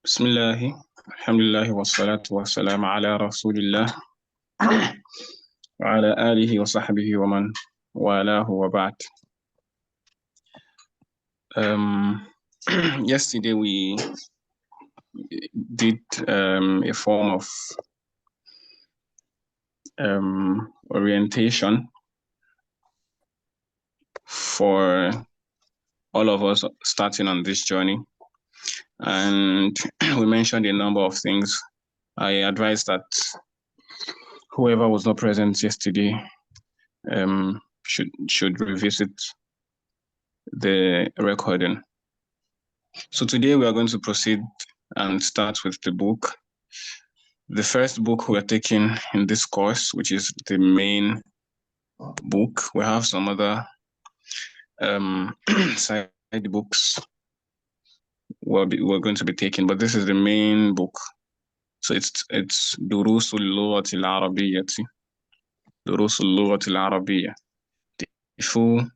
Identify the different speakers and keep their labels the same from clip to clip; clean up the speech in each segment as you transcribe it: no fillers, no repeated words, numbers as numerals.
Speaker 1: بسم الله الحمد لله والصلاة والسلام على رسول الله وعلى آله وصحبه ومن والاه وبعد. Yesterday we did a form of orientation for all of us starting on this journey, and we mentioned a number of things. I advised that whoever was not present yesterday should revisit the recording. So today we are going to proceed and start with the book. The first book we are taking in this course, which is the main book. We have some other side books we're going to be taking, but this is the main book. So it's دروس اللغة العربية. دروس اللغة العربية. The full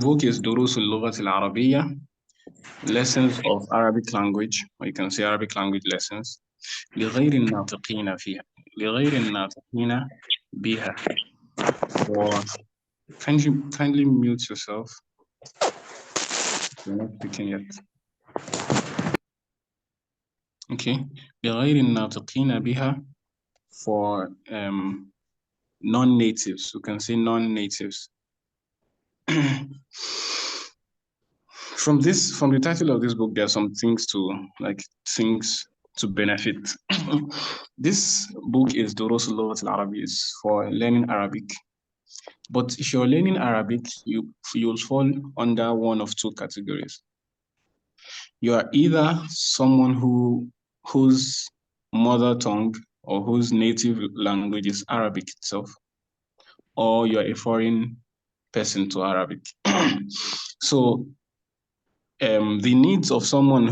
Speaker 1: book is دروس اللغة العربية, Lessons of Arabic Language, or you can say Arabic Language Lessons, لغير الناطقين فيها. لغير الناطقين بها. Or kindly mute yourself. You're not speaking yet. Okay. لغير الناطقين بها, for non-natives. You can say non-natives. From the title of this book, there are some things to benefit. This book is دروس اللغة العربية, is for learning Arabic. But if you're learning Arabic, you'll fall under one of two categories. You are either someone whose mother tongue or whose native language is Arabic itself, or you're a foreign person to Arabic. So the needs of someone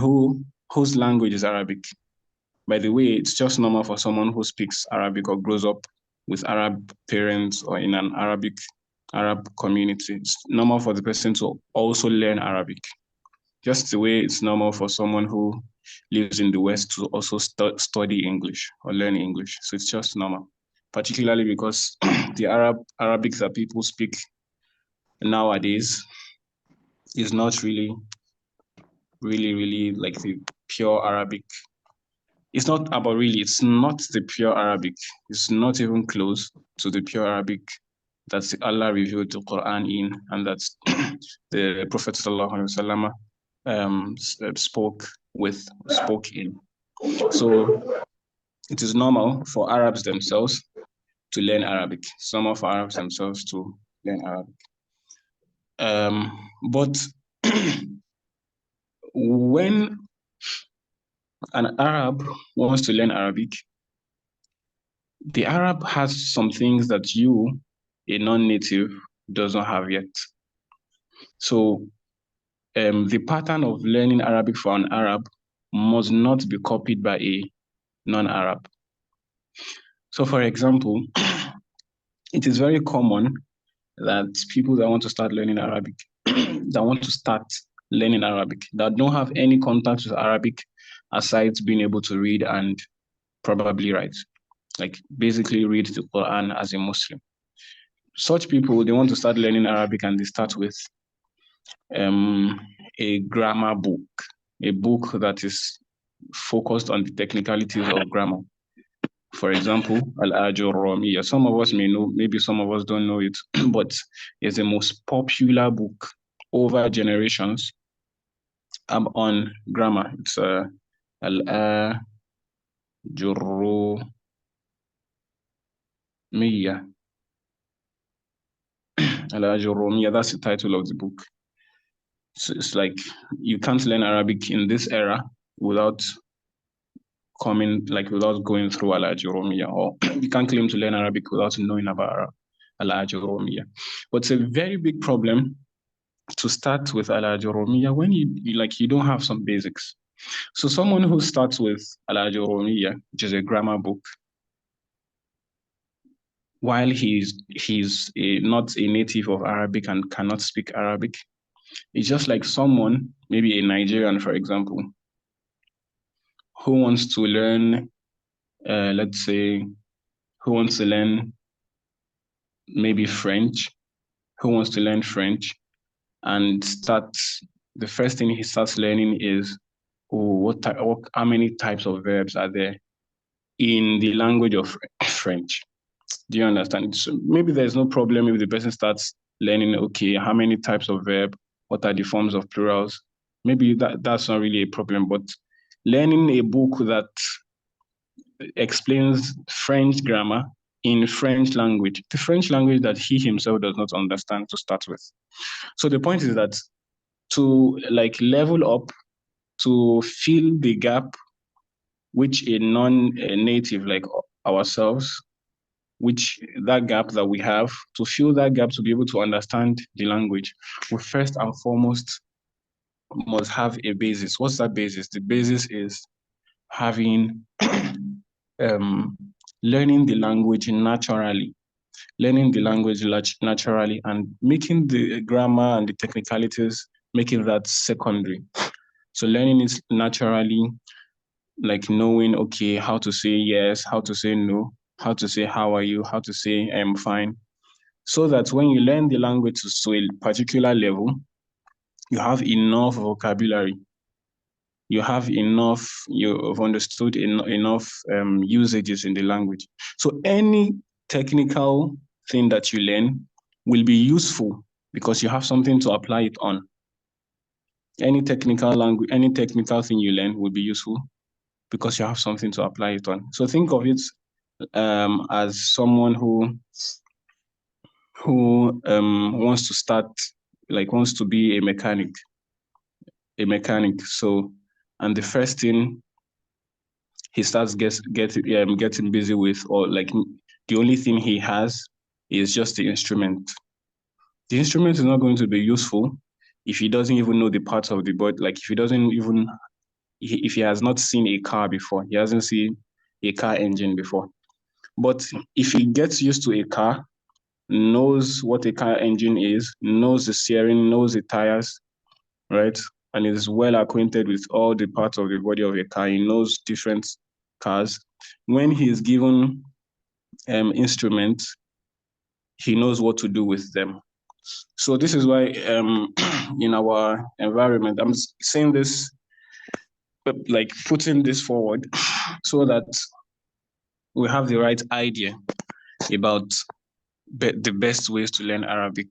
Speaker 1: whose language is Arabic, by the way, it's just normal for someone who speaks Arabic or grows up with Arab parents or in an Arab community. It's normal for the person to also learn Arabic, just the way it's normal for someone who lives in the West to also study English or learn English. So it's just normal, particularly because the Arabic that people speak nowadays is not really like the pure Arabic. It's not about really, it's not the pure Arabic. It's not even close to the pure Arabic that Allah revealed the Quran in, and that the Prophet ﷺ spoke in. So it is normal for Arabs themselves to learn Arabic. Some of Arabs themselves to learn Arabic. But when an Arab wants to learn Arabic, the Arab has some things that you, a non-native, doesn't have yet. So the pattern of learning Arabic for an Arab must not be copied by a non-Arab. So for example, it is very common that people that want to start learning Arabic, that don't have any contact with Arabic aside being able to read and probably write, like basically read the Quran as a Muslim. Such people, they want to start learning Arabic and they start with a grammar book, a book that is focused on the technicalities of grammar. For example, Al-Ajurrumiyya. Some of us may know, maybe some of us don't know it, but it's the most popular book over generations on grammar. It's Al-Ajurrumiyya. Al-Ajurrumiyya, that's the title of the book. So it's like you can't learn Arabic in this era without going through Al-Ajurrumiyya, or you can't claim to learn Arabic without knowing about Al-Ajurrumiyya. But it's a very big problem to start with Al-Ajurrumiyya when you don't have some basics. So someone who starts with Al-Ajurrumiyya, which is a grammar book, while he's not a native of Arabic and cannot speak Arabic, it's just like someone, maybe a Nigerian, for example, who wants to learn, let's say, who wants to learn maybe French, who wants to learn French, and the first thing he starts learning is, how many types of verbs are there in the language of French? Do you understand? So maybe there's no problem if the person starts learning, okay, how many types of verb, what are the forms of plurals? Maybe that's not really a problem, but learning a book that explains French grammar in French language, the French language that he himself does not understand to start with. So the point is that to level up, to fill the gap which a non-native like ourselves, which that gap that we have, to fill that gap to be able to understand the language, we first and foremost must have a basis. What's that basis? The basis is having learning the language naturally, and making the grammar and the technicalities, making that secondary. So learning it naturally, like knowing, okay, how to say yes, how to say no, how to say how are you, how to say I'm fine. So that when you learn the language to a particular level, you have enough vocabulary. You've understood enough usages in the language. So any technical thing that you learn will be useful because you have something to apply it on. Any technical thing you learn will be useful because you have something to apply it on. So think of it as someone who wants to be a mechanic. So, and the first thing he starts getting busy with, or like the only thing he has is just the instrument. The instrument is not going to be useful if he doesn't even know the parts of the body. Like if he has not seen a car before, he hasn't seen a car engine before. But if he gets used to a car, knows what a car engine is, knows the steering, knows the tires, right? And is well acquainted with all the parts of the body of a car. He knows different cars. When he is given instruments, he knows what to do with them. So this is why in our environment, I'm saying this, like putting this forward so that we have the right idea about the best ways to learn Arabic,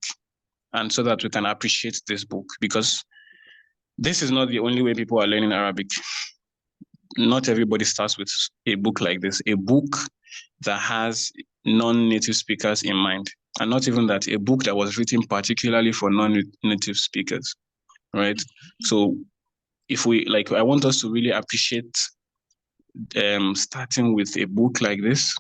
Speaker 1: and so that we can appreciate this book, because this is not the only way people are learning Arabic. Not everybody starts with a book like this, a book that has non-native speakers in mind. And not even that, a book that was written particularly for non-native speakers, right? So if we, like, I want us to really appreciate starting with a book like this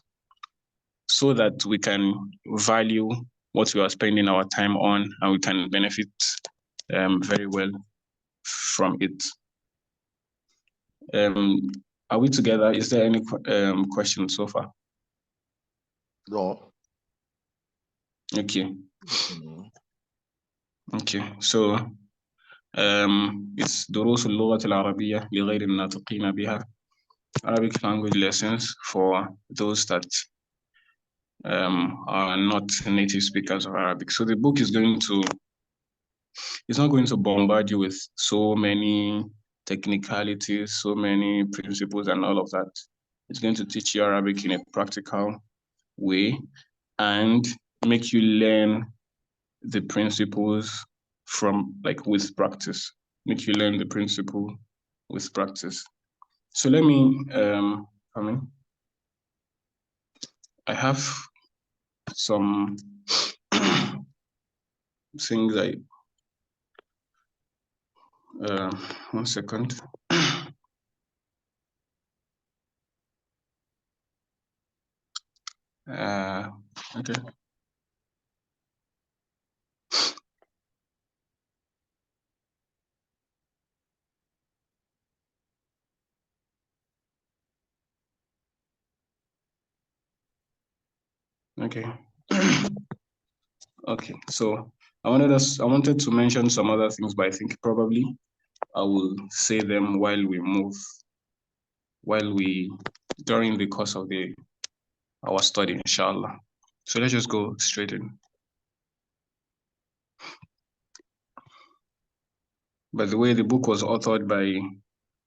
Speaker 1: so that we can value what we are spending our time on and we can benefit very well from it. Are we together? Is there any questions so far?
Speaker 2: No.
Speaker 1: Okay. Okay. So it's دروس اللغة العربية لغير الناطقين بها. Arabic language lessons for those that are not native speakers of Arabic. So the book is it's not going to bombard you with so many technicalities, so many principles and all of that. It's going to teach you Arabic in a practical way and make you learn the principles from, like, with practice. Make you learn the principle with practice. So let me come in. I have some things I 1 second. Okay. Okay. Okay. So I wanted to mention some other things, but I think probably I will say them during the course of our study, inshallah. So let's just go straight in. By the way, the book was authored by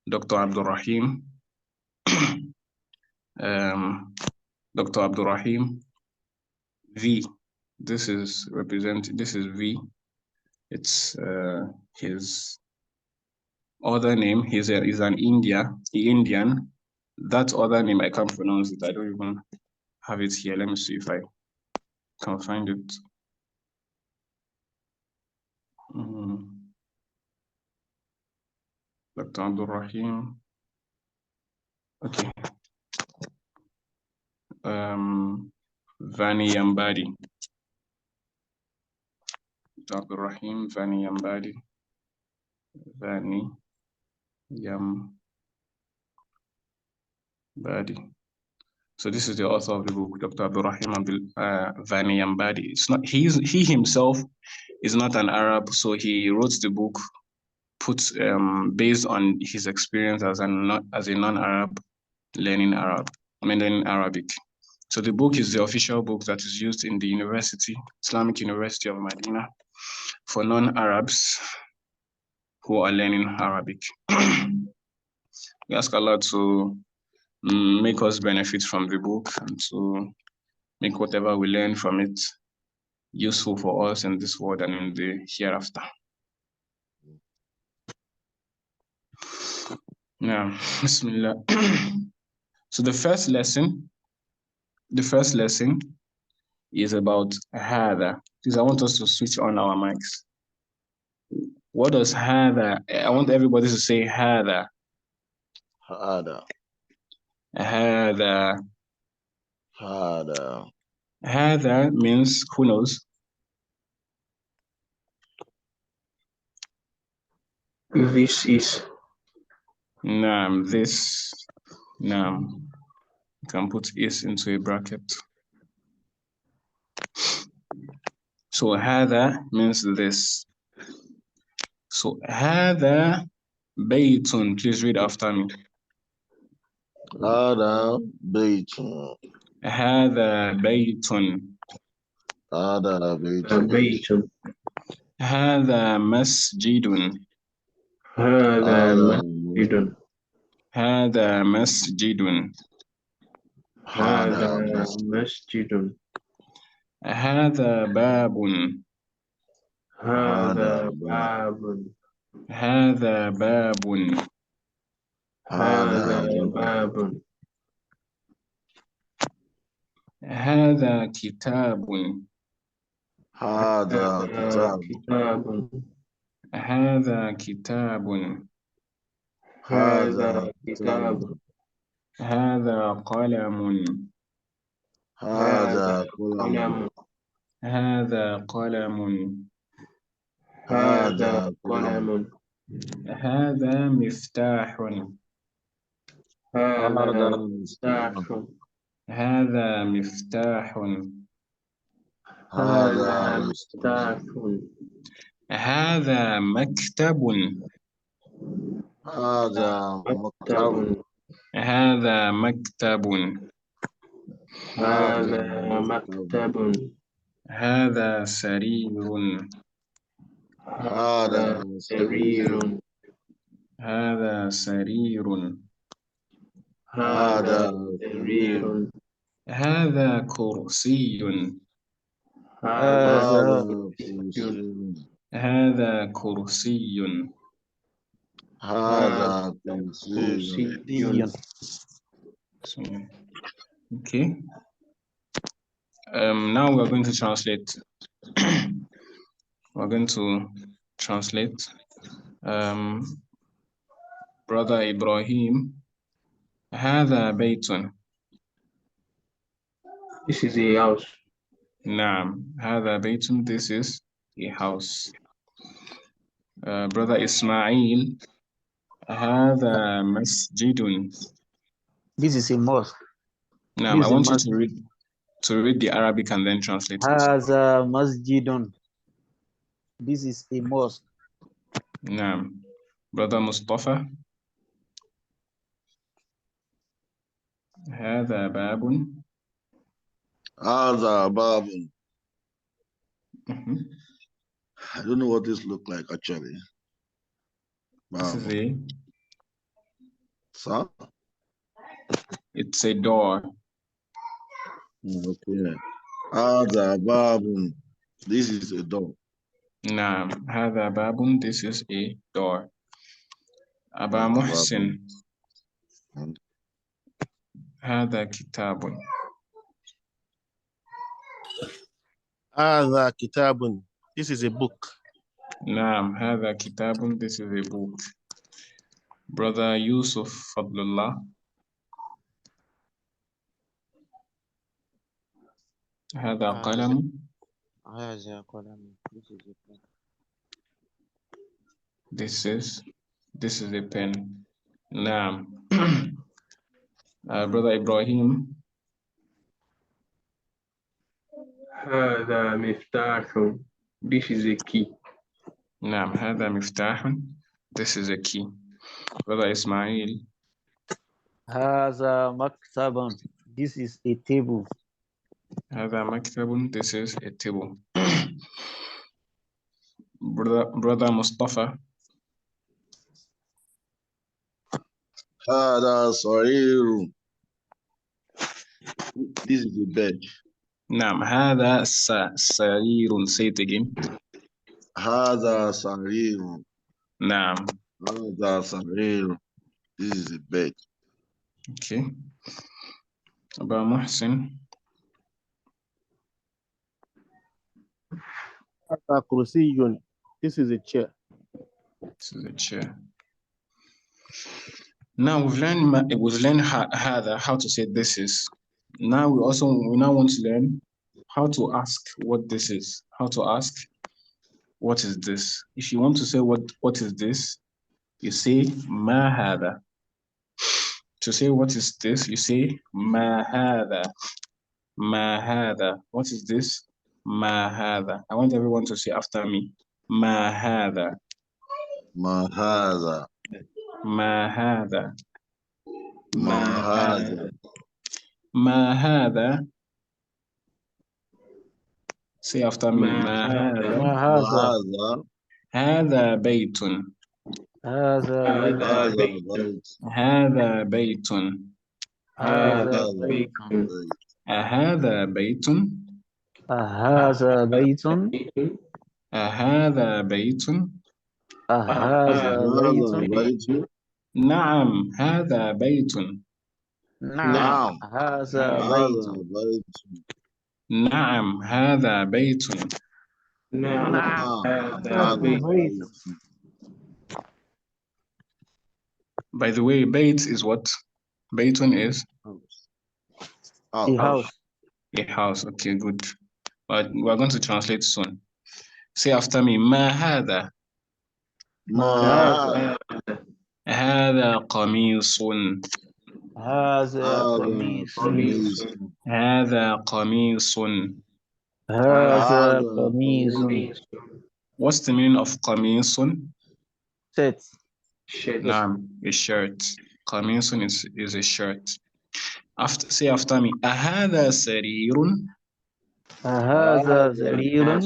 Speaker 1: Dr. Abdul Rahim. Dr. Abdul Rahim V. This is V. It's his other name. He's an Indian. That other name, I can't pronounce it. I don't even have it here. Let me see if I can find it. Dr. Abdul Rahim. Okay. Vani Yambadi. Abdul Rahim Vani Yambadi. Vani Yambadi. So this is the author of the book, Dr. Abdul Rahim Vani Yambadi. It's not he himself is not an Arab, so he wrote the book based on his experience as a non-Arab learning Arabic. So the book is the official book that is used in the Islamic University of Medina, for non-Arabs who are learning Arabic. We ask Allah to make us benefit from the book and to make whatever we learn from it useful for us in this world and in the hereafter. Now, Bismillah. So the first lesson is about hada. Please, I want us to switch on our mics. What does hada? I want everybody to say hada.
Speaker 2: Hada.
Speaker 1: Hada.
Speaker 2: Hada.
Speaker 1: Hada means who knows?
Speaker 3: This is.
Speaker 1: Naam, this. Naam. You can put is into a bracket. So hada means this. So hada baytun. Please read after me.
Speaker 2: Hada baytun.
Speaker 1: هذا بيت.
Speaker 2: هذا بيت.
Speaker 1: هذا مسجد.
Speaker 3: هذا مسجد.
Speaker 1: هذا مسجد.
Speaker 3: هذا مسجد.
Speaker 1: هذا باب.
Speaker 3: هذا باب.
Speaker 1: هذا باب.
Speaker 3: هذا باب.
Speaker 1: هذا هذا كتاب.
Speaker 2: هذا كتاب.
Speaker 3: كتاب.
Speaker 1: هذا كتاب.
Speaker 3: هذا كتاب.
Speaker 1: هذا قلم.
Speaker 2: هذا قلم.
Speaker 3: قلم.
Speaker 1: هذا قلم.
Speaker 3: هذا قلم.
Speaker 1: هذا مفتاح.
Speaker 3: هذا مفتاح.
Speaker 1: هذا مفتاح.
Speaker 3: هذا مفتاح.
Speaker 1: هذا مكتب.
Speaker 2: هذا مكتب.
Speaker 3: مكتب.
Speaker 1: هذا مكتب.
Speaker 3: هذا مكتب.
Speaker 1: هذا سرير.
Speaker 2: هذا
Speaker 3: سرير.
Speaker 1: هذا سرير.
Speaker 3: هذا سرير.
Speaker 1: هذا كرسي.
Speaker 3: هذا
Speaker 2: كرسي.
Speaker 1: هذا كرسي.
Speaker 2: هذا كرسي.
Speaker 1: Okay. Now we're going to translate. We're going to translate. Brother Ibrahim. هذا بيت.
Speaker 3: This is a house.
Speaker 1: نعم. هذا بيت. This is a house. Brother Ismail. هذا مسجد.
Speaker 4: This is a mosque.
Speaker 1: Now, I want you to read the Arabic and then translate it.
Speaker 4: هذا مسجد. This is a mosque.
Speaker 1: نعم. Brother Mustafa. هذا باب.
Speaker 2: هذا باب.
Speaker 1: Mhm.
Speaker 2: I don't know what this look like actually.
Speaker 1: This is a.
Speaker 2: So?
Speaker 1: It's a door.
Speaker 2: Okay. هذا باب. This is a door.
Speaker 1: نعم. هذا باب. This is a door. أبا محسن. هذا كتاب.
Speaker 5: هذا كتاب. This is a book.
Speaker 1: نعم. هذا كتاب. This is a book. Brother Yusuf Fadlullah. هذا قلم.
Speaker 4: هذا قلم.
Speaker 1: This is a pen. نعم. Brother Ibrahim.
Speaker 3: هذا مفتاح. This is a key.
Speaker 1: نعم. هذا مفتاح. This is a key. Brother Ismail.
Speaker 4: هذا مكتب. This is a table.
Speaker 1: هذا مكتب. This is a table. Brother Mustafa.
Speaker 2: هذا سرير. This is a bed.
Speaker 1: نعم. هذا سرير. Say it again.
Speaker 2: هذا سرير.
Speaker 1: نعم.
Speaker 2: هذا سرير. This is a bed.
Speaker 1: Okay. أبا محسن.
Speaker 5: هذا كرسي. This is a chair.
Speaker 1: This is a chair. Now we've learned how to say this is. Now we now want to learn how to ask what this is. How to ask what is this. If you want to say what is this, you say ما هذا. To say what is this, you say ما هذا. ما هذا. What is this? ما هذا. I want everyone to say after me. ما هذا.
Speaker 2: ما هذا.
Speaker 1: ما هذا.
Speaker 2: ما هذا.
Speaker 1: ما هذا. Say after me. ما هذا.
Speaker 4: ما هذا.
Speaker 1: هذا بيت.
Speaker 4: هذا
Speaker 2: بيت.
Speaker 1: هذا بيت.
Speaker 4: هذا بيت.
Speaker 1: أهذا بيت.
Speaker 4: هذا بيت.
Speaker 1: أهذا بيت.
Speaker 4: هذا بيت.
Speaker 1: نعم. هذا بيت.
Speaker 4: نعم. هذا بيت.
Speaker 1: نعم هذا بيت.
Speaker 3: نعم هذا بيت.
Speaker 1: By the way, bait is what? Baytun is
Speaker 4: A house.
Speaker 1: a house. Okay, good. But we're going to translate soon. Say after me, ما هذا.
Speaker 2: ما
Speaker 1: هذا قميص.
Speaker 4: هذا قميص.
Speaker 2: قميص.
Speaker 1: هذا قميص.
Speaker 4: هذا قميص.
Speaker 1: What's the meaning of قميص?
Speaker 4: Set.
Speaker 3: Shirt.
Speaker 1: نعم, a shirt. قميص is a shirt. Say after me, أهذا سرير.
Speaker 4: هذا سرير.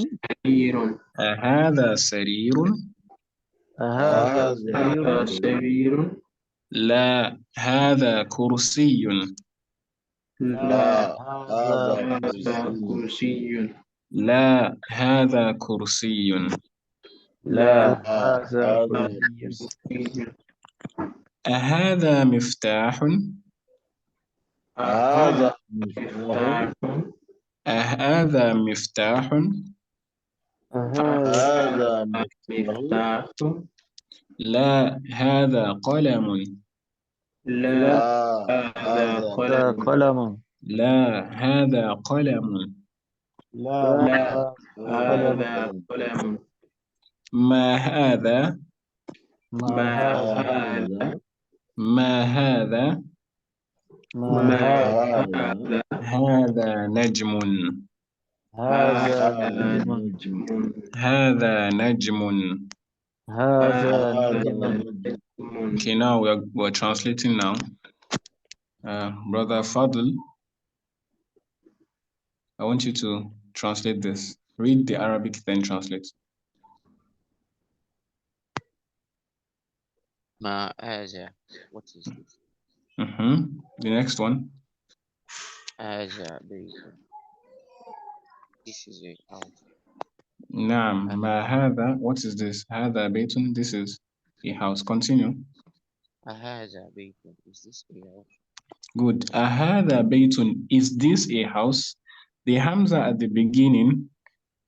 Speaker 3: سرير.
Speaker 1: أهذا سرير.
Speaker 4: هذا
Speaker 3: هذا
Speaker 4: سرير.
Speaker 3: سرير.
Speaker 1: لا هذا كرسي.
Speaker 3: لا
Speaker 2: هذا
Speaker 3: هذا كرسي.
Speaker 1: لا هذا كرسي.
Speaker 3: لا
Speaker 4: هذا
Speaker 3: كرسي.
Speaker 1: أهذا مفتاح.
Speaker 2: هذا
Speaker 3: مفتاح.
Speaker 1: أهذا مفتاح.
Speaker 2: هذا
Speaker 3: مفتاح.
Speaker 1: لا هذا قلم.
Speaker 3: لا هذا
Speaker 2: هذا
Speaker 3: قلم.
Speaker 4: قلم.
Speaker 1: لا هذا قلم.
Speaker 3: لا هذا قلم.
Speaker 1: ما هذا.
Speaker 3: ما هذا.
Speaker 1: ما هذا.
Speaker 3: ما هذا.
Speaker 1: هذا نجم.
Speaker 4: هذا
Speaker 3: نجم.
Speaker 1: هذا نجم.
Speaker 4: هذا
Speaker 3: نجم.
Speaker 1: Okay, now we're translating now. Brother Fadl, I want you to translate this. Read the Arabic, then translate.
Speaker 6: ما هذا. What is this?
Speaker 1: The next one.
Speaker 6: هذا بيت. This is a house.
Speaker 1: نعم ما هذا. What is this? هذا بيت. This is a house. Continue.
Speaker 6: هذا بيت. Is this a house?
Speaker 1: Good. هذا بيت. Is this a house? The Hamza at the beginning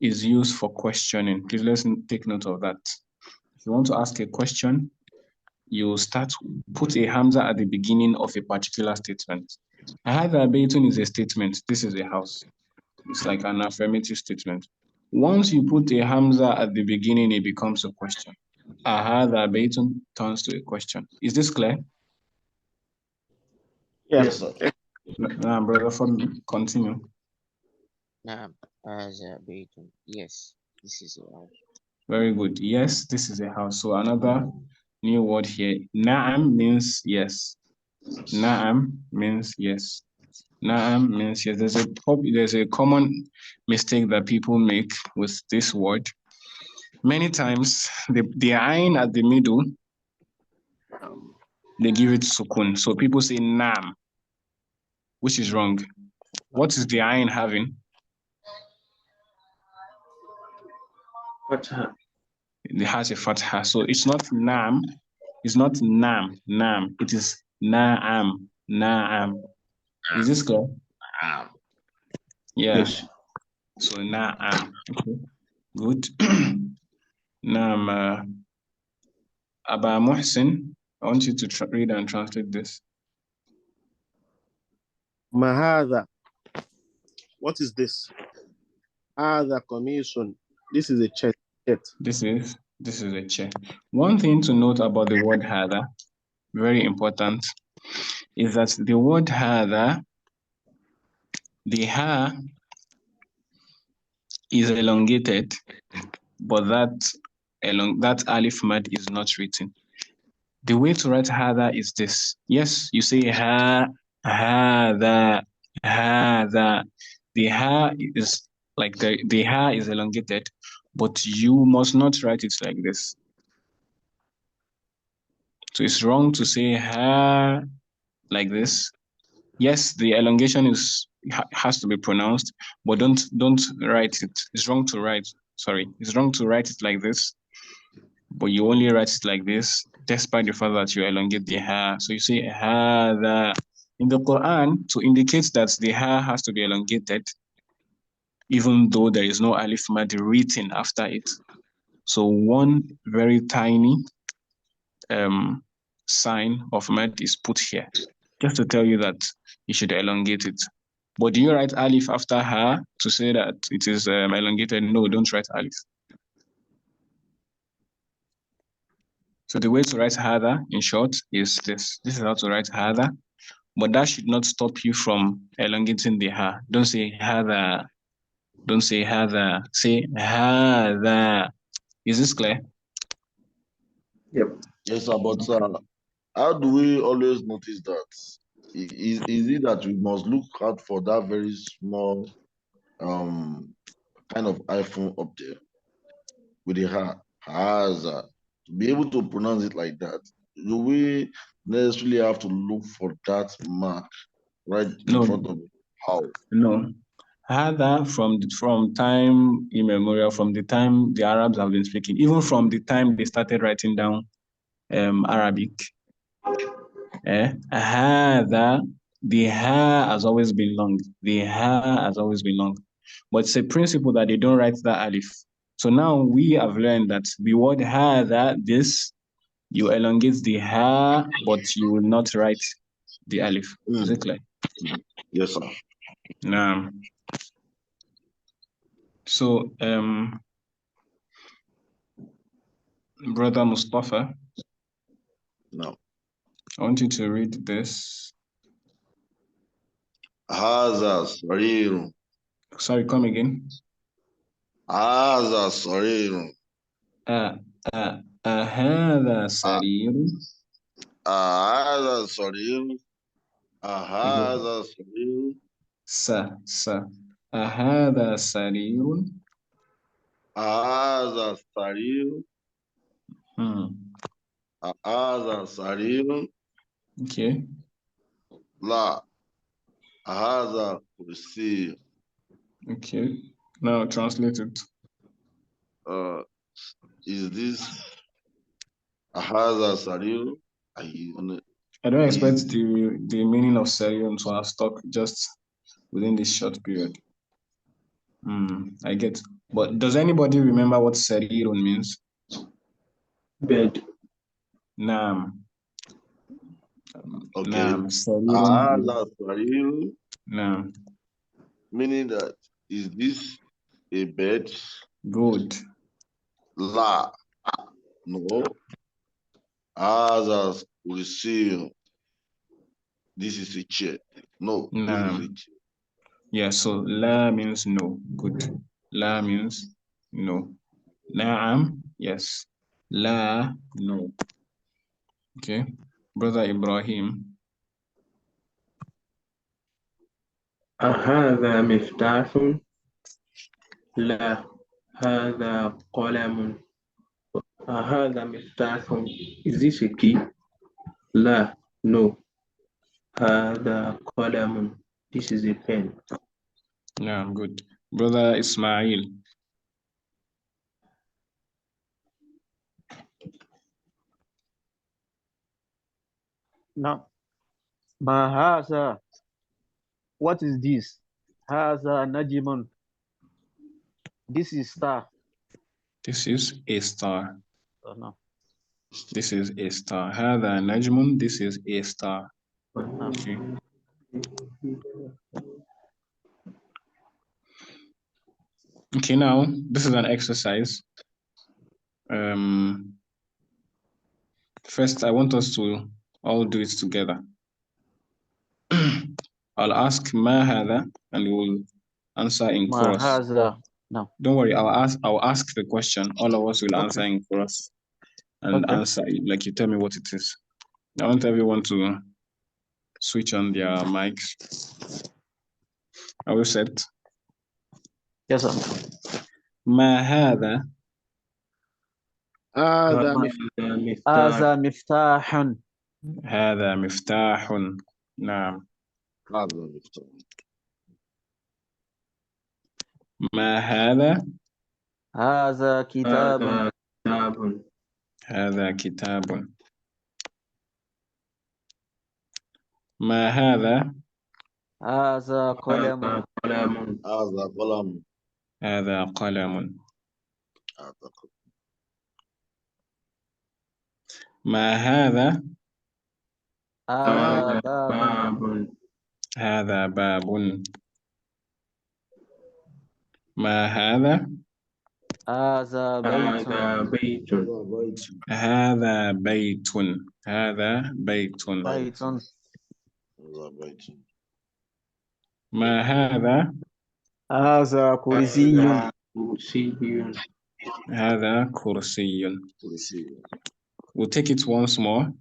Speaker 1: is used for questioning. Please let's take note of that. If you want to ask a question, you put a Hamza at the beginning of a particular statement. هذا بيت is a statement. This is a house. It's like an affirmative statement. Once you put a Hamza at the beginning, it becomes a question. هذا بيت turns to a question. Is this clear?
Speaker 2: Yes, sir.
Speaker 1: Brother Fadl, continue.
Speaker 6: نعم هذا بيت. Yes, this is a house.
Speaker 1: Very good. Yes, this is a house. So another new word here. Na'am means yes. Na'am means yes. Na'am means yes. There's a common mistake that people make with this word. Many times the ayn at the middle, they give it sukun. So people say na'am, which is wrong. What is the ayn having?
Speaker 3: Fatha.
Speaker 1: It has a fatha. So it's not na'am. It's not na'am. It is na'am. Na'am. Is this clear? Yeah.
Speaker 3: Yes.
Speaker 1: So na'am. Okay. Good. Na'am. Aba Muhsin, I want you to read and translate this.
Speaker 5: ما هذا. What is this? هذا قميص. This is a shirt.
Speaker 1: This is a chair. One thing to note about the word hada, very important, is that the word hada, the ha is elongated, but that alif mad is not written. The way to write hada is this. Yes, you say ha, hada. The ha is like the ha is elongated, but you must not write it like this. So it's wrong to say ha like this. Yes, the elongation has to be pronounced, but don't write it. It's wrong to write. Sorry, it's wrong to write it like this, but you only write it like this, despite the fact that you elongate the ha. So you say ha. In the Quran, to indicate that the ha has to be elongated, even though there is no alif mad written after it. So one very tiny sign of mad is put here, just to tell you that you should elongate it. But do you write alif after ha to say that it is elongated? No, don't write alif. So the way to write hadha, in short, is this. This is how to write hadha, but that should not stop you from elongating the ha. Don't say hadha. Don't say hadha. Say hadha. Is this clear?
Speaker 3: Yep.
Speaker 2: Yes, sir, but how do we always notice that? Is it that we must look out for that very small kind of iPhone up there with the has to be able to pronounce it like that? Do we necessarily have to look for that mark right in front of it? How?
Speaker 1: No. Hadha from time immemorial, from the time the Arabs have been speaking, even from the time they started writing down Arabic. Hadha, the ha has always been long. The ha has always been long. But it's a principle that they don't write that alif. So now we have learned that the word hadha, this, you elongate the ha, but you will not write the alif. Is it clear?
Speaker 2: Yes, sir.
Speaker 1: Now, so Brother Mustafa,
Speaker 2: No.
Speaker 1: I want you to read this.
Speaker 2: Haza Sariru.
Speaker 1: Sorry, come again.
Speaker 2: Haza Sariru.
Speaker 1: هذا سرير.
Speaker 2: Haza Sariru. Haza Sariru.
Speaker 1: هذا سرير.
Speaker 2: Haza Sariru. Haza Sariru.
Speaker 1: Okay.
Speaker 2: La. Haza Kursi.
Speaker 1: Okay. Now translate it.
Speaker 2: Is this Haza Sariru?
Speaker 1: I don't expect the meaning of Sariun to have stuck just within this short period. I get. But does anybody remember what Sarirun means?
Speaker 3: Bed.
Speaker 1: Naam.
Speaker 2: Okay.
Speaker 1: Naam.
Speaker 2: Haza Sariru.
Speaker 1: Naam.
Speaker 2: Meaning that, is this a bed?
Speaker 1: Good.
Speaker 2: La. No. Haza Kursi. This is a chair. No, this is a
Speaker 1: Naam.
Speaker 2: chair.
Speaker 1: Yeah, so la means no. Good. La means no. Naam, yes. La, no. Okay. Brother Ibrahim.
Speaker 3: أهذا مفتاح؟ لا، هذا قلم. أهذا مفتاح؟ Is this a key? لا, no. هذا قلم. This is a pen.
Speaker 1: Yeah, good. Brother Ismail.
Speaker 4: Now, Mahasa. What is this? Haza Najimun. This is star.
Speaker 1: This is a star.
Speaker 4: Oh, no.
Speaker 1: This is a star. Hada Najmun. This is a star. Okay. Okay, now this is an exercise. First, I want us to all do it together. I'll ask Ma Hada and we'll answer in chorus.
Speaker 4: Mahaza. No.
Speaker 1: Don't worry, I'll ask the question. All of us will answer in chorus and answer it like you tell me what it is. I want everyone to switch on their mics. Are we set?
Speaker 4: Yes, sir.
Speaker 1: Ma hada.
Speaker 5: هذا
Speaker 4: Haza Miftahun.
Speaker 1: هذا مفتاح. نعم.
Speaker 2: هذا مفتاح.
Speaker 1: ما هذا؟
Speaker 4: Haza Kitab.
Speaker 1: هذا كتاب. ما هذا؟
Speaker 4: Haza Qalam.
Speaker 2: هذا قلم.
Speaker 1: هذا قلم. ما هذا؟
Speaker 4: هذا باب.
Speaker 3: باب.
Speaker 1: هذا باب. ما هذا؟
Speaker 4: هذا بيت.
Speaker 3: هذا بيت.
Speaker 1: هذا بيت. هذا بيت.
Speaker 4: بيت.
Speaker 1: ما هذا؟
Speaker 4: هذا كرسي.
Speaker 3: هذا كرسي.
Speaker 1: هذا كرسي. We'll take it once more.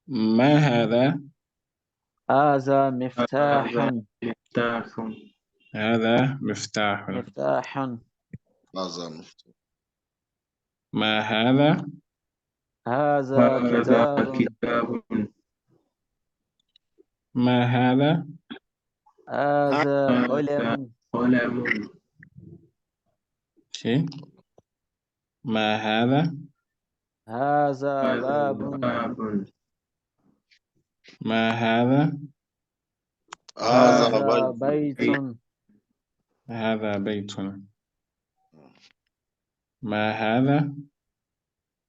Speaker 1: ما هذا؟
Speaker 4: هذا مفتاح.
Speaker 3: مفتاح.
Speaker 1: هذا مفتاح.
Speaker 4: مفتاح.
Speaker 1: ما هذا؟
Speaker 4: هذا كتاب.
Speaker 3: كتاب.
Speaker 1: ما هذا؟
Speaker 4: هذا قلم.
Speaker 3: قلم.
Speaker 1: Okay. ما هذا؟
Speaker 4: هذا باب.
Speaker 3: باب.
Speaker 1: ما هذا؟
Speaker 4: هذا بيت.
Speaker 1: هذا بيت. ما هذا؟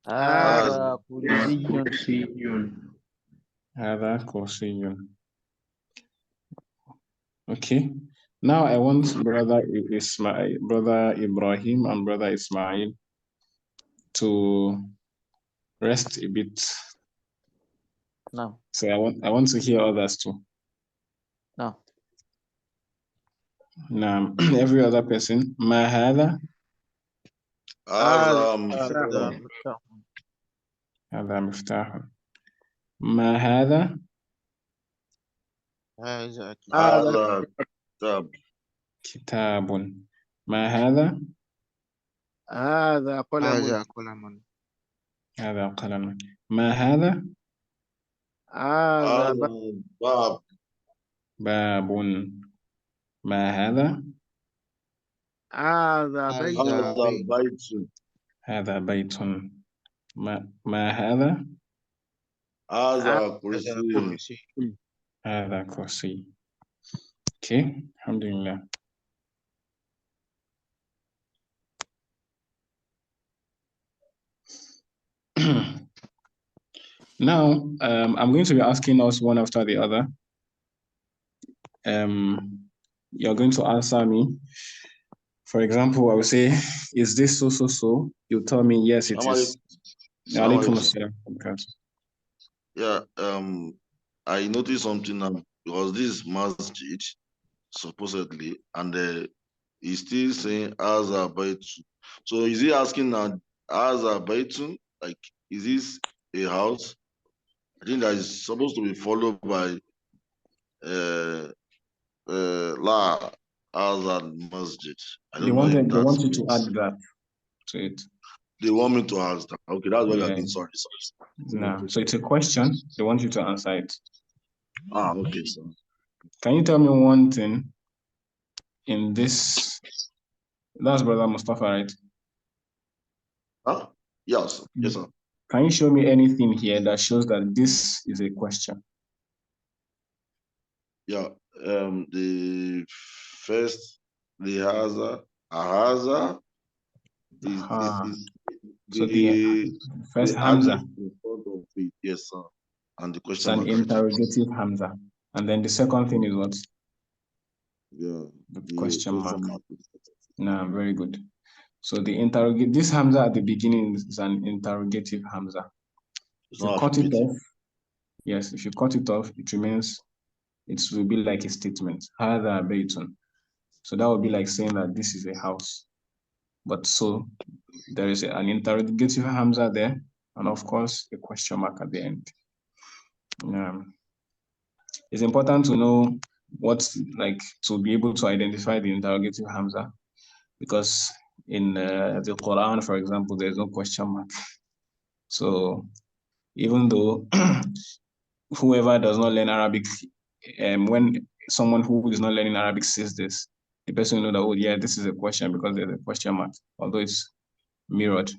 Speaker 4: هذا كرسي.
Speaker 3: كرسي.
Speaker 1: هذا كرسي. Okay. Now I want brother Ibrahim and brother Ismail to rest a bit.
Speaker 4: No.
Speaker 1: So I want to hear others too.
Speaker 4: No.
Speaker 1: Now every other person. ما هذا؟
Speaker 2: هذا مفتاح.
Speaker 1: هذا مفتاح. ما هذا؟
Speaker 6: هذا
Speaker 2: كتاب.
Speaker 1: كتاب. ما هذا؟
Speaker 5: هذا قلم.
Speaker 6: هذا قلم.
Speaker 1: هذا قلم. ما هذا؟
Speaker 5: هذا
Speaker 2: باب.
Speaker 1: باب. ما هذا؟
Speaker 5: هذا بيت.
Speaker 2: بيت.
Speaker 1: هذا بيت. ما هذا؟
Speaker 2: هذا كرسي.
Speaker 1: هذا كرسي. Okay, alhamdulillah. Now, I'm going to be asking us one after the other. You're going to answer me. For example, I will say, is this so, so, so? You tell me, yes, it is. Alaikum assalam.
Speaker 2: Yeah, I noticed something now because this is masjid, supposedly, and he's still saying Azabaitun. So is he asking now Azabaitun? Like, is this a house? I think that is supposed to be followed by La Azan Masjid. I don't know if
Speaker 1: they want you to add that to it.
Speaker 2: They want me to ask that. Okay, that's what I
Speaker 1: Yeah.
Speaker 2: mean. Sorry.
Speaker 1: No, so it's a question. They want you to answer it.
Speaker 2: Okay, sir.
Speaker 1: Can you tell me one thing in this? That's Brother Mustafa, right?
Speaker 2: Huh? Yes, yes, sir.
Speaker 1: Can you show me anything here that shows that this is a question?
Speaker 2: Yeah. The first, the Haza is
Speaker 1: so the first Hamza.
Speaker 2: In front of it, yes, sir. And the
Speaker 1: It's
Speaker 2: question
Speaker 1: an
Speaker 2: mark.
Speaker 1: interrogative Hamza. And then the second thing is what?
Speaker 2: Yeah.
Speaker 1: The question mark. No, very good. So this Hamza at the beginning is an interrogative Hamza. If you cut it off, yes, if you cut it off, it remains, it will be like a statement. Hadha baytun. So that would be like saying that this is a house. But so there is an interrogative Hamza there, and of course a question mark at the end. It's important to know what's like to be able to identify the interrogative Hamza, because in the Quran, for example, there's no question mark. So even though whoever does not learn Arabic, when someone who is not learning Arabic says this, the person will know that, oh yeah, this is a question because there's a question mark, although it's mirrored.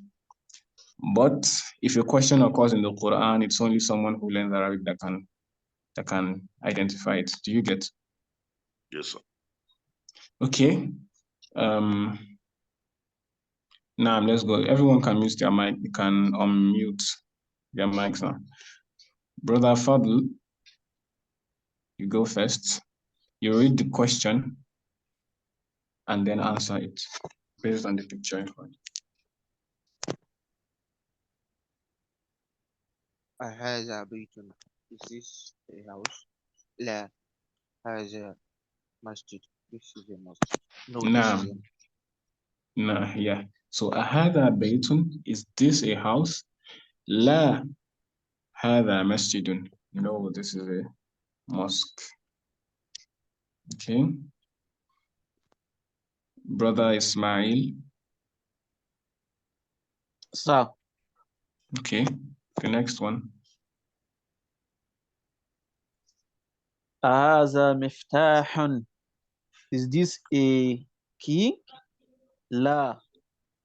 Speaker 1: But if a question occurs in the Quran, it's only someone who learns Arabic that can identify it. Do you get?
Speaker 2: Yes, sir.
Speaker 1: Okay. Now let's go. Everyone can mute their mic. You can unmute their mics now. Brother Fadl, you go first. You read the question and then answer it based on the picture in front.
Speaker 6: هذا بيت. Is this a house? لا. هذا masjid. This is a mosque. No, this
Speaker 1: Nah,
Speaker 6: is a
Speaker 1: nah, yeah. So هذا بيت, is this a house? لا, هذا مسجد. No, this is a mosque. Okay. Brother Ismail.
Speaker 4: Sir,
Speaker 1: Okay. The next one.
Speaker 4: هذا مفتاح. Is this a key? لا.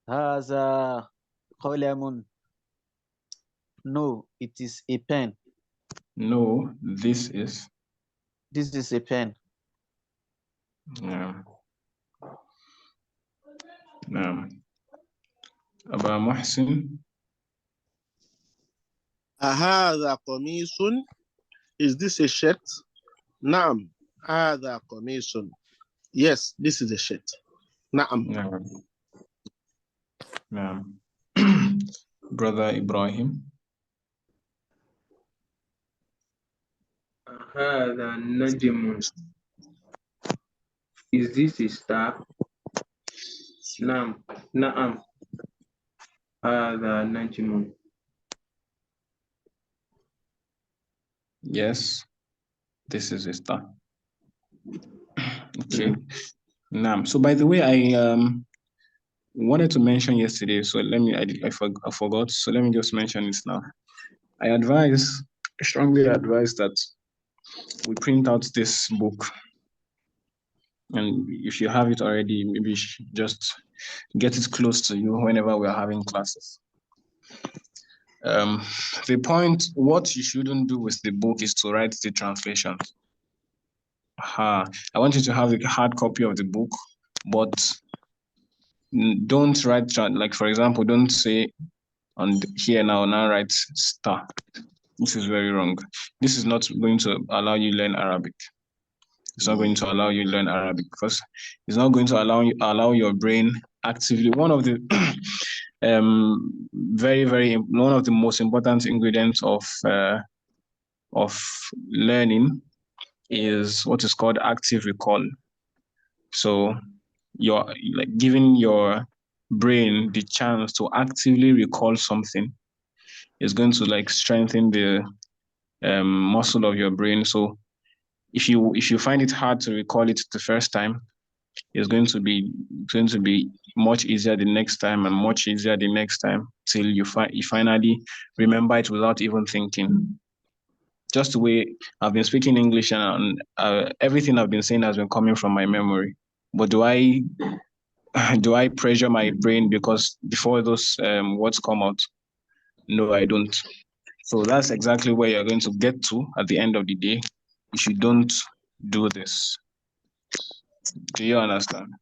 Speaker 4: هذا قلم. No, it is a pen.
Speaker 1: No, this is.
Speaker 4: This is a pen.
Speaker 1: Yeah. Aba Muhsin.
Speaker 5: هذا قميص. Is this a shirt? نعم هذا قميص. Yes, this is a shirt. نعم.
Speaker 1: Brother Ibrahim.
Speaker 3: هذا نجم. Is this a star? نعم نعم هذا نجم.
Speaker 1: Yes, this is a star. Okay. So by the way, I wanted to mention yesterday, so I forgot. So let me just mention this now. I strongly advise that we print out this book. And if you have it already, maybe you should just get it close to you whenever we're having classes. The point, what you shouldn't do with the book is to write the translations. I want you to have a hard copy of the book, but don't write, like for example, don't say on here now write star. This is very wrong. This is not going to allow you learn Arabic. It's not going to allow you learn Arabic because it's not going to allow your brain actively. One of the one of the most important ingredients of learning is what is called active recall. So you're like giving your brain the chance to actively recall something is going to like strengthen the muscle of your brain. So if you find it hard to recall it the first time, it's going to be much easier the next time and much easier the next time till you finally remember it without even thinking. Just the way I've been speaking English and everything I've been saying has been coming from my memory. But do I pressure my brain because before those words come out? No, I don't. So that's exactly where you're going to get to at the end of the day if you don't do this. Do you understand?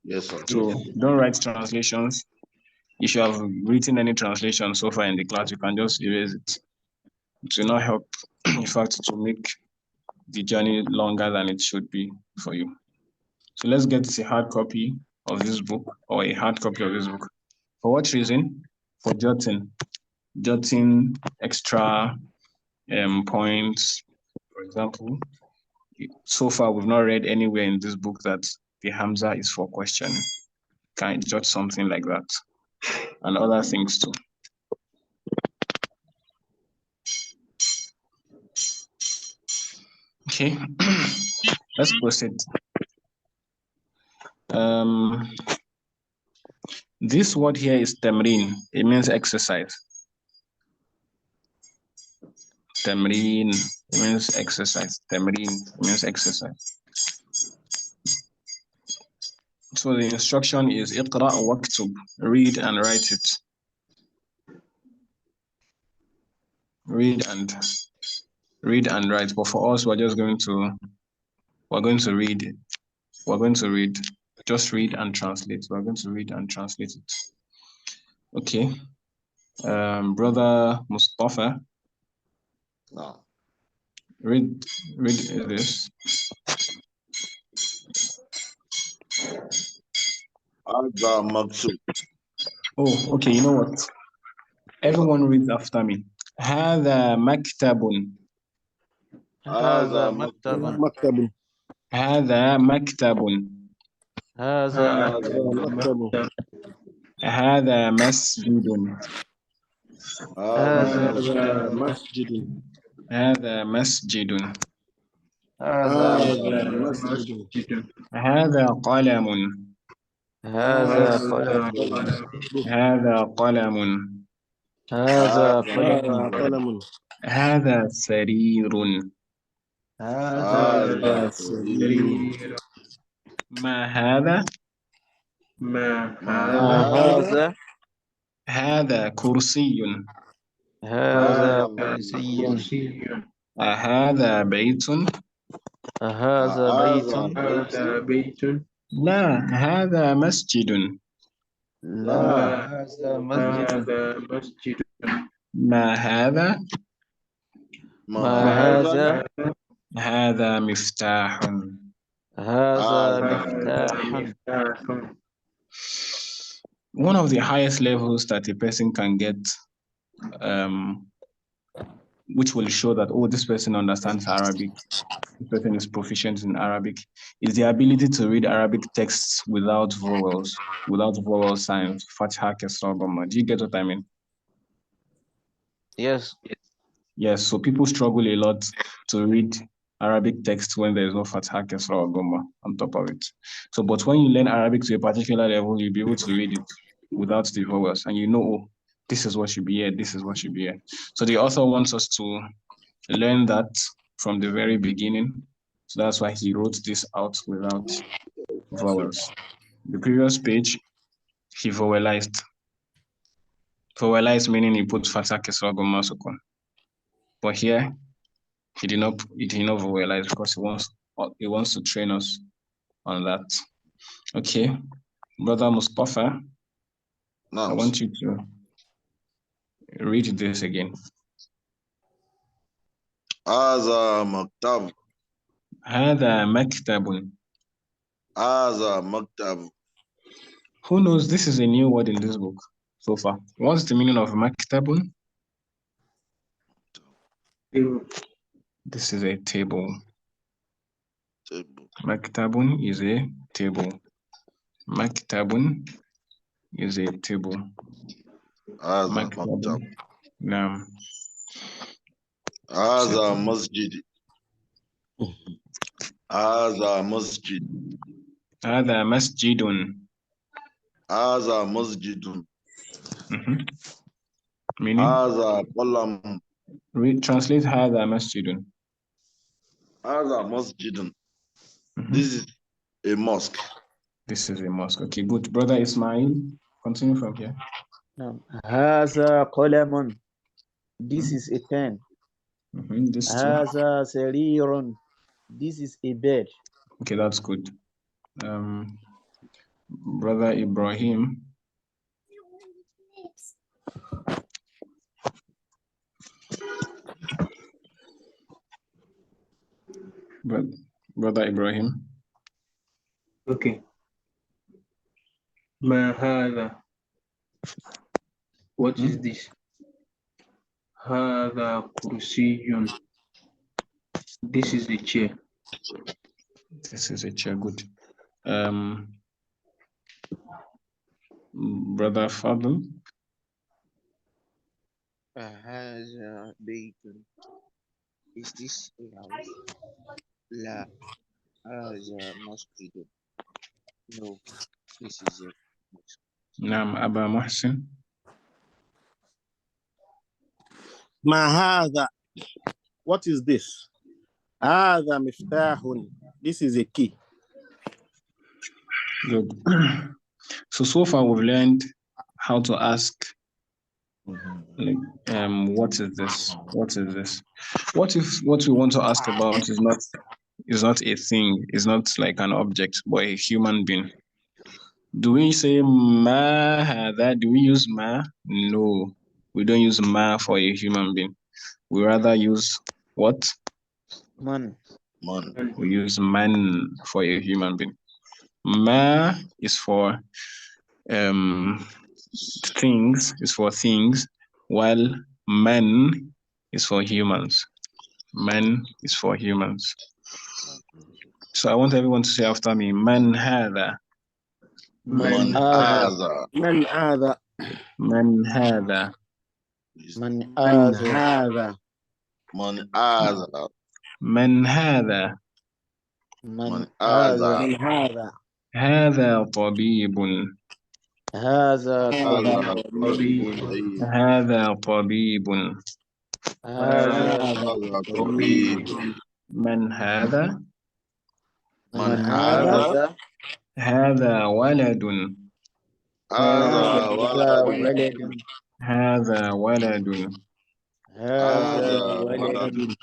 Speaker 2: Yes, sir.
Speaker 1: So don't write translations. If you have written any translation so far in the class, you can just erase it. It will not help. In fact, it will make the journey longer than it should be for you. So let's get a hard copy of this book or a hard copy of this book. For what reason? For jotting extra points. For example, so far we've not read anywhere in this book that the Hamza is for questioning. Can you jot something like that? And other things too. Okay, let's proceed. This word here is tamreen. It means exercise. Tamreen, it means exercise. Tamreen means exercise. So the instruction is iqra waktub, read and write it. Read and write. But for us, we're just going to We're going to read. We're going to read. Just read and translate. We're going to read and translate it. Okay. Brother Mustafa,
Speaker 2: No.
Speaker 1: read this.
Speaker 2: هذا مكتوب.
Speaker 1: Oh, okay. You know what? Everyone reads after me. هذا مكتب.
Speaker 4: هذا مكتب.
Speaker 5: مكتب.
Speaker 1: هذا مكتب.
Speaker 4: هذا
Speaker 5: مكتب.
Speaker 1: هذا مسجد.
Speaker 5: هذا مسجد.
Speaker 1: هذا مسجد.
Speaker 5: هذا مسجد.
Speaker 1: هذا قلم.
Speaker 4: هذا قلم.
Speaker 1: هذا قلم.
Speaker 4: هذا
Speaker 5: هذا
Speaker 4: قلم.
Speaker 5: قلم.
Speaker 1: هذا سرير.
Speaker 5: هذا سرير.
Speaker 1: ما هذا؟
Speaker 3: ما
Speaker 4: هذا
Speaker 1: هذا كرسي.
Speaker 4: هذا كرسي.
Speaker 1: هذا بيت.
Speaker 4: هذا بيت.
Speaker 3: هذا بيت.
Speaker 1: لا، هذا مسجد.
Speaker 4: لا، هذا مسجد.
Speaker 3: هذا مسجد.
Speaker 1: ما هذا؟
Speaker 4: ما هذا؟
Speaker 1: هذا مفتاح.
Speaker 4: هذا مفتاح.
Speaker 3: مفتاح.
Speaker 1: One of the highest levels that a person can get, which will show that, oh, this person understands Arabic, this person is proficient in Arabic, is the ability to read Arabic texts without vowels, without vowel signs, Fatha, Kasra, Dhamma. Do you get what I mean?
Speaker 4: Yes.
Speaker 1: Yes, so people struggle a lot to read Arabic text when there is no Fatha, Kasra, or Dhamma on top of it. So, but when you learn Arabic to a particular level, you'll be able to read it without the vowels, and you know, oh, this is what should be here, this is what should be here. So the author wants us to learn that from the very beginning. So that's why he wrote this out without vowels. The previous page, he vowelized. Vowelized meaning he put Fatha, Kasra, Dhamma, Sukun. But here, he did not vowelize because he wants to train us on that. Okay, Brother Mustafa,
Speaker 2: No.
Speaker 1: I want you to read this again.
Speaker 2: هذا مكتب.
Speaker 1: هذا مكتب.
Speaker 2: هذا مكتب.
Speaker 1: Who knows? This is a new word in this book so far. What's the meaning of maktabun? This is a table.
Speaker 2: Table.
Speaker 1: Maktabun is a table. Maktabun is a table.
Speaker 2: هذا
Speaker 1: Maktabun.
Speaker 2: مكتب.
Speaker 1: Naam.
Speaker 2: هذا مسجد. هذا مسجد.
Speaker 1: هذا مسجد.
Speaker 2: هذا مسجد.
Speaker 1: Meaning?
Speaker 2: هذا قلم.
Speaker 1: Translate هذا مسجد.
Speaker 2: هذا مسجد. This is a mosque.
Speaker 1: This is a mosque. Okay, good. Brother Ismail, continue from here.
Speaker 4: هذا قلم. This is a pen.
Speaker 1: This too.
Speaker 4: هذا سرير. This is a bed.
Speaker 1: Okay, that's good. Brother Ibrahim. Brother Ibrahim.
Speaker 3: Okay. ما هذا? What is this? هذا كرسي. This is a chair.
Speaker 1: This is a chair. Good. Brother Fadl.
Speaker 6: هذا بيت. Is this a house? لا. هذا مسجد. No, this is a mosque.
Speaker 1: نعم أبا محسن.
Speaker 5: ما هذا? What is this? هذا مفتاح. This is a key.
Speaker 1: Good. So far we've learned how to ask, like, what is this? What is this? What if what we want to ask about is not is not a thing, is not like an object, but a human being. Do we say ma hada? Do we use ma? No, we don't use ma for a human being. We rather use what?
Speaker 4: Man.
Speaker 2: Man.
Speaker 1: We use man for a human being. Ma is for things, while man is for humans. Man is for humans. So I want everyone to say after me, man hada.
Speaker 2: Man
Speaker 4: هذا.
Speaker 2: Aza.
Speaker 5: من هذا
Speaker 1: Man hada.
Speaker 4: من
Speaker 5: من
Speaker 4: هذا.
Speaker 5: هذا
Speaker 2: Man Aza.
Speaker 1: Man hada.
Speaker 4: من
Speaker 2: Man
Speaker 4: هذا.
Speaker 2: Aza.
Speaker 5: من هذا
Speaker 1: هذا طبيب.
Speaker 4: هذا
Speaker 2: Aza.
Speaker 4: طبيب.
Speaker 1: هذا طبيب.
Speaker 4: هذا
Speaker 2: Aza Tabib.
Speaker 1: من هذا؟
Speaker 2: Man
Speaker 4: من
Speaker 2: Aza.
Speaker 4: هذا.
Speaker 1: هذا ولد.
Speaker 2: Aza
Speaker 4: هذا
Speaker 2: Walad.
Speaker 4: ولد.
Speaker 1: هذا ولد.
Speaker 4: هذا
Speaker 2: Aza
Speaker 4: ولد.
Speaker 2: Walad.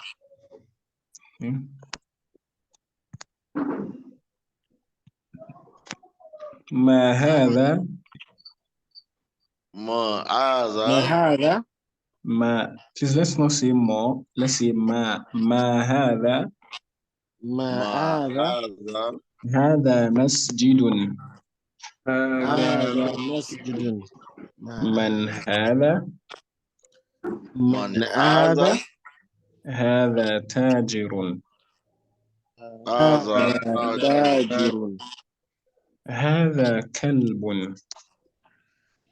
Speaker 1: ما هذا؟
Speaker 2: Ma
Speaker 5: ما
Speaker 2: Aza.
Speaker 5: هذا
Speaker 1: ما. Please let's not say more. Let's say ما. ما هذا؟
Speaker 5: ما
Speaker 2: Ma
Speaker 5: هذا
Speaker 2: Aza.
Speaker 1: هذا مسجد.
Speaker 5: هذا مسجد
Speaker 1: من هذا؟
Speaker 2: Man
Speaker 5: من هذا
Speaker 2: Aza.
Speaker 1: هذا تاجر.
Speaker 2: Aza
Speaker 5: هذا
Speaker 2: Tajir.
Speaker 5: تاجر
Speaker 1: هذا كلب.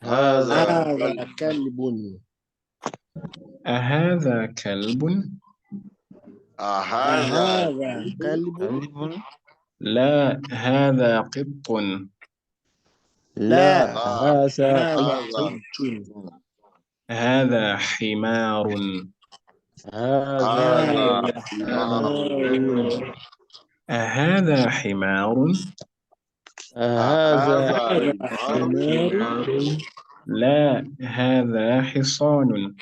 Speaker 2: Aza
Speaker 5: هذا كلب
Speaker 1: أهذا كلب؟
Speaker 2: Ahaza.
Speaker 5: هذا كلب
Speaker 4: كلب.
Speaker 1: لا، هذا قط.
Speaker 4: لا
Speaker 2: La.
Speaker 4: هذا
Speaker 5: هذا
Speaker 2: Aza.
Speaker 5: قط
Speaker 1: هذا حمار.
Speaker 4: هذا
Speaker 2: Aza Imam.
Speaker 5: حمار
Speaker 1: أهذا حمار؟
Speaker 4: هذا
Speaker 2: Aza
Speaker 5: حمار
Speaker 1: لا، هذا حصان.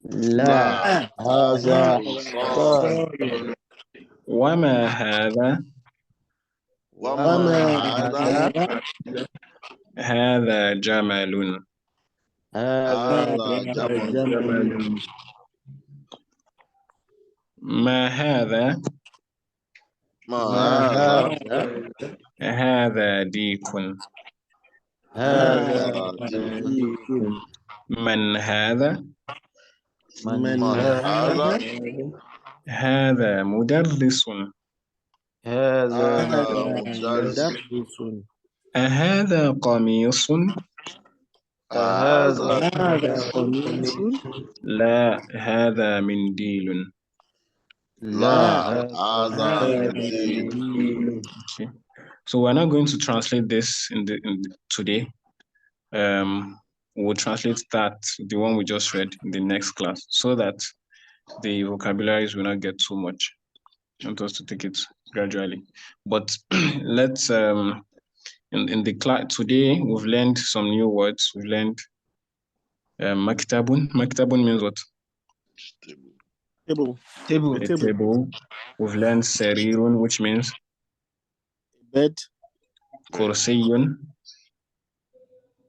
Speaker 4: لا
Speaker 2: La.
Speaker 4: هذا
Speaker 2: Hasan.
Speaker 4: حصان.
Speaker 1: وما هذا؟
Speaker 2: Wama
Speaker 5: وما
Speaker 2: Hada.
Speaker 5: هذا
Speaker 1: هذا جمل.
Speaker 4: هذا
Speaker 2: Aza Jamal.
Speaker 5: جمل
Speaker 1: ما هذا؟
Speaker 2: Ma
Speaker 4: ما
Speaker 2: Aza.
Speaker 4: هذا.
Speaker 1: هذا ديك.
Speaker 4: هذا
Speaker 2: Aza Dik.
Speaker 5: ديك
Speaker 1: من هذا؟
Speaker 4: من
Speaker 5: من
Speaker 2: Man
Speaker 4: هذا.
Speaker 2: Aza.
Speaker 1: هذا مدرس.
Speaker 4: هذا
Speaker 2: Aza
Speaker 5: مدرس
Speaker 2: Mudarris.
Speaker 1: أهذا قميص؟
Speaker 4: هذا
Speaker 5: هذا قميص
Speaker 1: لا، هذا منديل.
Speaker 2: La.
Speaker 4: لا
Speaker 2: Aza
Speaker 5: هذا
Speaker 2: Mendil.
Speaker 5: قميص
Speaker 1: Okay. So we're not going to translate this today. We'll translate that, the one we just read, in the next class, so that the vocabularies will not get too much. I want us to take it gradually. But let's in the class today, we've learned some new words. We've learned maktabun. Maktabun means what?
Speaker 5: table
Speaker 4: تبو.
Speaker 1: A table. We've learned sarirun, which means
Speaker 5: bed
Speaker 1: kursiyun.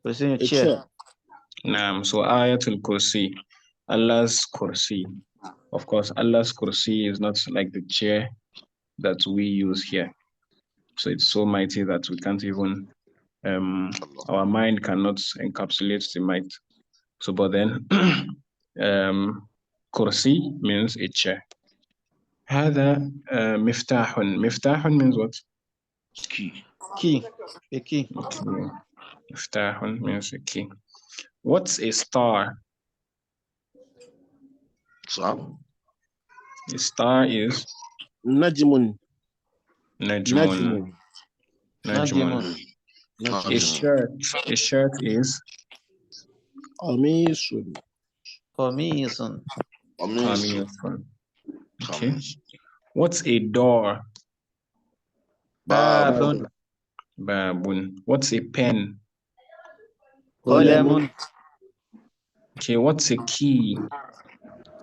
Speaker 4: Pressing a
Speaker 5: a
Speaker 4: chair.
Speaker 5: chair
Speaker 1: So ayatul kursi, Allah's kursi. Of course, Allah's kursi is not like the chair that we use here. So it's so mighty that we can't even, our mind cannot encapsulate the might. So, but then, kursi means a chair. هذا مفتاح. مفتاح means what?
Speaker 2: Key.
Speaker 4: Key. A key.
Speaker 1: مفتاح means a key. What's a star?
Speaker 2: Sam.
Speaker 1: A star is
Speaker 5: نجم
Speaker 1: najmun.
Speaker 4: نجم.
Speaker 1: A shirt is
Speaker 5: قميص
Speaker 4: قميص.
Speaker 1: qamisun. Okay. What's a door?
Speaker 4: باب.
Speaker 1: Babun. What's a pen?
Speaker 4: قلم.
Speaker 1: Okay. What's a key?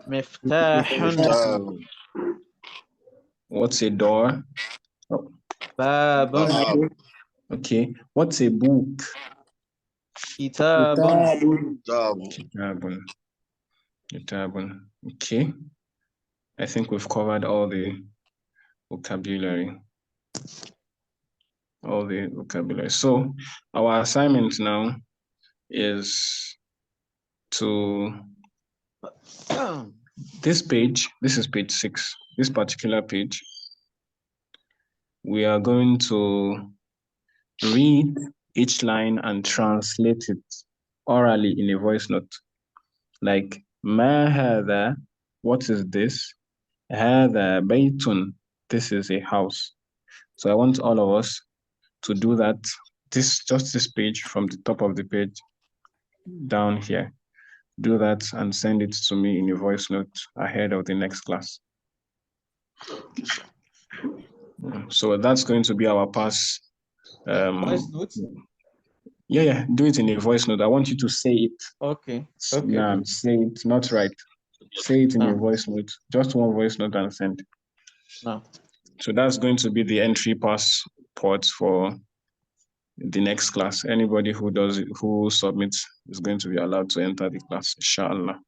Speaker 4: مفتاح.
Speaker 1: What's a door? Oh,
Speaker 4: باب
Speaker 1: okay. What's a book?
Speaker 4: كتاب
Speaker 1: Kitabun. Kitabun. Okay. I think we've covered all the vocabulary. So our assignment now is to this page. This is page 6. This particular page. We are going to read each line and translate it orally in a voice note. Like, ما هذا? What is this? هذا بيت. This is a house. So I want all of us to do that. Just this page from the top of the page down here. Do that and send it to me in a voice note ahead of the next class. So that's going to be our pass.
Speaker 4: voice note.
Speaker 1: Yeah, do it in a voice note. I want you to say it.
Speaker 4: Okay.
Speaker 1: Nah, say it, not right. Say it in a voice note. Just one voice note and send.
Speaker 4: No.
Speaker 1: So that's going to be the entry pass port for the next class. Anybody who submits is going to be allowed to enter the class, inshallah.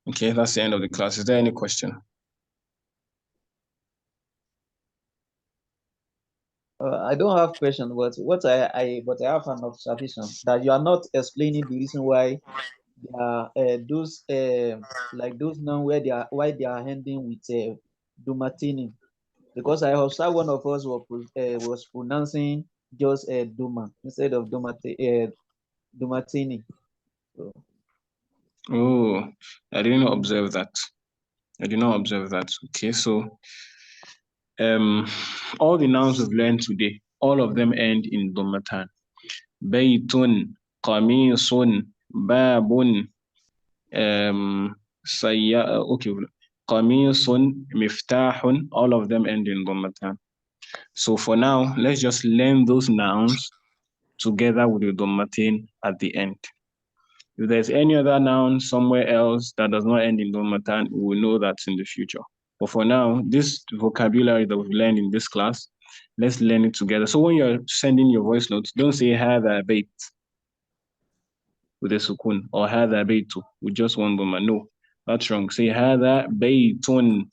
Speaker 1: Okay, that's the end of the class. Is there any question?
Speaker 4: I don't have question, but I have an observation that you are not explaining the reason why those like those now why they are ending with Dumatini, because I observed one of us was pronouncing just Duma instead of Dumatini. So.
Speaker 1: Oh, I did not observe that. Okay, so all the nouns we've learned today, all of them end in Dhammatan. Baytun, qamisun, babun, okay, qamisun, miftahun, all of them end in Dhammatan. So for now, let's just learn those nouns together with the Dhammatin at the end. If there's any other noun somewhere else that does not end in Dhammatan, we will know that's in the future. But for now, this vocabulary that we've learned in this class, let's learn it together. So when you're sending your voice notes, don't say hadha bayt with a sukun or hadha baytu with just one dhamma. No, that's wrong. Say hadha baytun.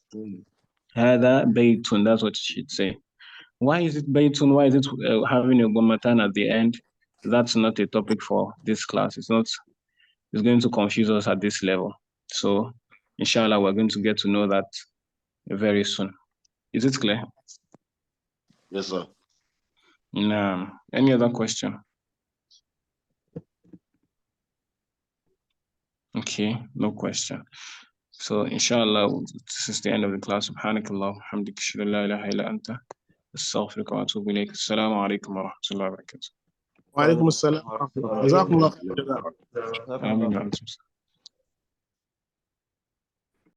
Speaker 1: Hadha baytun. That's what you should say. Why is it baytun? Why is it having a dhammatan at the end? That's not a topic for this class. It's going to confuse us at this level. So, inshallah, we're going to get to know that very soon. Is it clear?
Speaker 2: Yes, sir.
Speaker 1: No. Any other question? Okay, no question. So, inshallah, this is the end of the class. Subhanakallah, hamdik, shalla la ilaha illa anta, astaghfiruka wa atubu ilayk. Assalamu alaikum wa rahmatullahi wa barakatuh.
Speaker 5: Wa alaikum assalam. Jazakumullah khairan.
Speaker 1: Ameen.